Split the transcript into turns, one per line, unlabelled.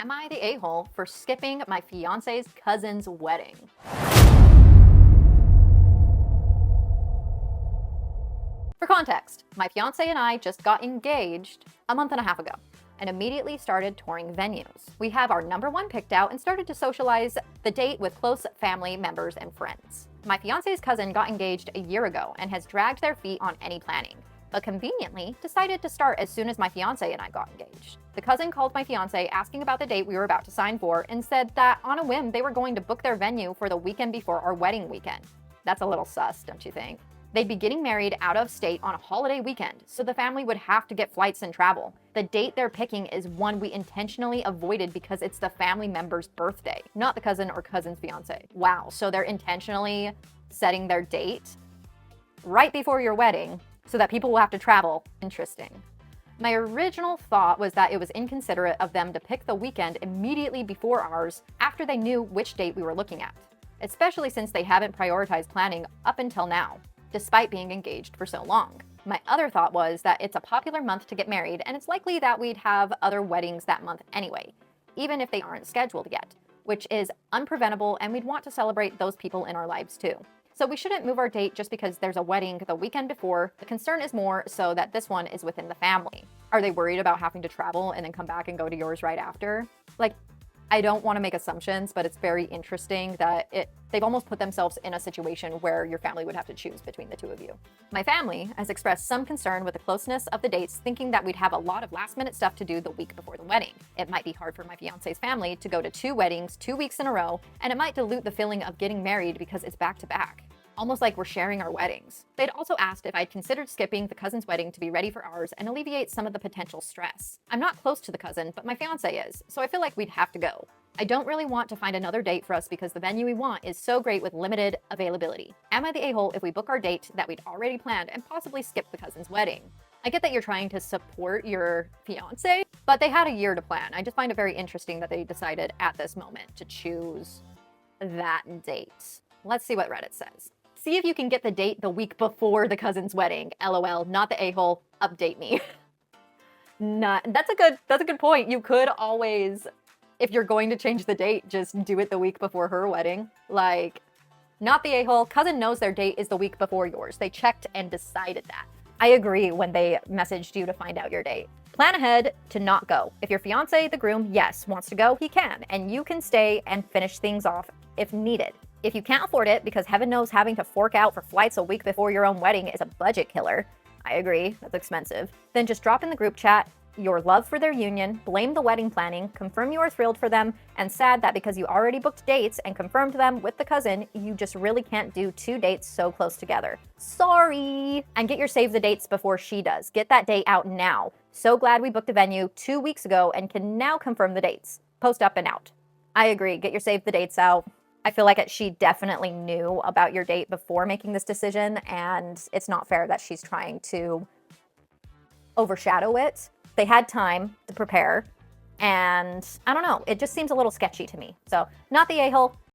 Am I the a-hole for skipping my fiance's cousin's wedding? For context, my fiance and I just got engaged a month and a half ago and immediately started touring venues. We have our number one picked out and started to socialize the date with close family members and friends. My fiance's cousin got engaged a year ago and has dragged their feet on any planning, but conveniently decided to start as soon as my fiance and I got engaged. The cousin called my fiance asking about the date we were about to sign for and said that on a whim they were going to book their venue for the weekend before our wedding weekend. That's a little sus, don't you think? They'd be getting married out of state on a holiday weekend, so the family would have to get flights and travel. The date they're picking is one we intentionally avoided because it's the family member's birthday, not the cousin or cousin's fiance. Wow, so they're intentionally setting their date right before your wedding so that people will have to travel. Interesting. My original thought was that it was inconsiderate of them to pick the weekend immediately before ours after they knew which date we were looking at, especially since they haven't prioritized planning up until now, despite being engaged for so long. My other thought was that it's a popular month to get married, and it's likely that we'd have other weddings that month anyway, even if they aren't scheduled yet, which is unpreventable, and we'd want to celebrate those people in our lives too. So we shouldn't move our date just because there's a wedding the weekend before. The concern is more so that this one is within the family. Are they worried about having to travel and then come back and go to yours right after? Like, I don't want to make assumptions, but it's very interesting that they've almost put themselves in a situation where your family would have to choose between the two of you. My family has expressed some concern with the closeness of the dates, thinking that we'd have a lot of last-minute stuff to do the week before the wedding. It might be hard for my fiance's family to go to 2 weddings 2 weeks in a row, and it might dilute the feeling of getting married because it's back-to-back. Almost like we're sharing our weddings. They'd also asked if I'd considered skipping the cousin's wedding to be ready for ours and alleviate some of the potential stress. I'm not close to the cousin, but my fiance is, so I feel like we'd have to go. I don't really want to find another date for us because the venue we want is so great with limited availability. Am I the a-hole if we book our date that we'd already planned and possibly skip the cousin's wedding? I get that you're trying to support your fiance, but they had a year to plan. I just find it very interesting that they decided at this moment to choose that date. Let's see what Reddit says. See if you can get the date the week before the cousin's wedding. LOL, not the a-hole, update me. That's a good point. You could always, if you're going to change the date, just do it the week before her wedding. Like, not the a-hole, cousin knows their date is the week before yours. They checked and decided that. I agree when they messaged you to find out your date. Plan ahead to not go. If your fiance, the groom, yes, wants to go, he can, and you can stay and finish things off if needed. If you can't afford it, because heaven knows having to fork out for flights a week before your own wedding is a budget killer, I agree, that's expensive, then just drop in the group chat your love for their union, blame the wedding planning, confirm you are thrilled for them, and sad that because you already booked dates and confirmed them with the cousin, you just really can't do 2 dates so close together. Sorry! And get your save the dates before she does. Get that date out now. So glad we booked a venue 2 weeks ago and can now confirm the dates. Post up and out. I agree, get your save the dates out. I feel like she definitely knew about your date before making this decision, and it's not fair that she's trying to overshadow it. They had time to prepare, and I don't know, it just seems a little sketchy to me. So, not the a-hole,